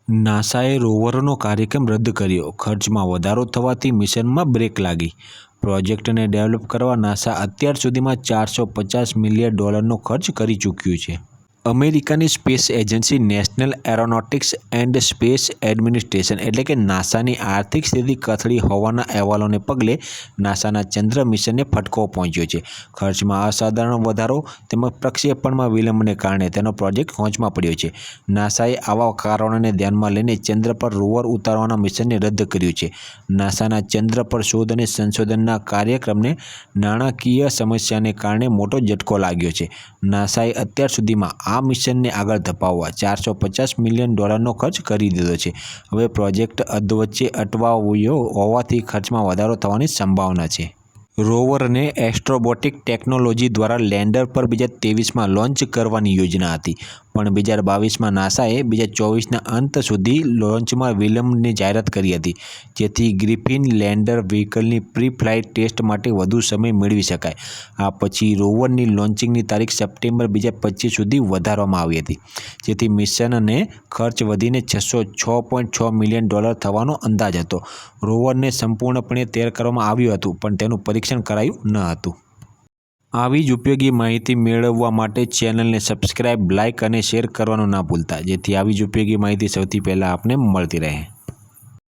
નાસાએ રોવરોનો કાર્યક્રમ રદ કર્યો. ખર્ચમાં વધારો થવાથી મિશનમાં બ્રેક લાગી. પ્રોજેક્ટને ડેવલપ કરવા નાસા અત્યાર સુધીમાં $450 મિલિયન ખર્ચ કરી ચૂક્યું છે. અમેરિકાની space agency national aeronautics and space administration એટલે કે નાસાની આર્થિક સ્થિતિ કથળી હોવાના અહેવાલોને પગલે નાસાના ચંદ્ર મિશનને ફટકો પહોંચ્યો છે. ખર્ચમાં અસાધારણ વધારો તેમજ પ્રક્ષેપણમાં વિલંબને કારણે તેનો પ્રોજેક્ટ હોંચમાં પડ્યો છે. નાસાએ આવા કારણોને ધ્યાનમાં લઈને ચંદ્ર પર રોવર ઉતારવાના મિશનને રદ કર્યું છે. નાસાના ચંદ્ર પર શોધ અને સંશોધનના કાર્યક્રમને નાણાકીય સમસ્યાને કારણે મોટો ઝટકો લાગ્યો છે. નાસાએ અત્યાર સુધીમાં આ મિશનને આગળ ધપાવવા $450 મિલિયન ખર્ચ કરી દીધો છે. હવે પ્રોજેક્ટ અધવચ્ચે અટવાયો હોવાથી ખર્ચમાં વધારો થવાની સંભાવના છે. રોવરને એસ્ટ્રોબોટિક ટેકનોલોજી દ્વારા લેન્ડર પર 2023માં લોન્ચ કરવાની યોજના હતી, પણ 2022માં નાસાએ 2024ના અંત સુધી લોન્ચમાં વિલંબની જાહેરાત કરી હતી, જેથી ગ્રિફિન લેન્ડર વ્હીકલની પ્રી ફ્લાઇટ ટેસ્ટ માટે વધુ સમય મેળવી શકાય. આ પછી રોવરની લોન્ચિંગની તારીખ સપ્ટેમ્બર 2025 સુધી વધારવામાં આવી હતી, જેથી મિશનને ખર્ચ વધીને $606.6 મિલિયન થવાનો અંદાજ હતો. રોવરને સંપૂર્ણપણે તૈયાર કરવામાં આવ્યું હતું, પણ તેનું પરીક્ષણ કરાયું ન હતું. આવી જ ઉપયોગી માહિતી મેળવવા માટે ચેનલને સબસ્ક્રાઇબ, લાઇક અને શેર કરવાનું ના ભૂલતા, જેથી આવી જ ઉપયોગી માહિતી સૌથી પહેલાં આપને મળતી રહે.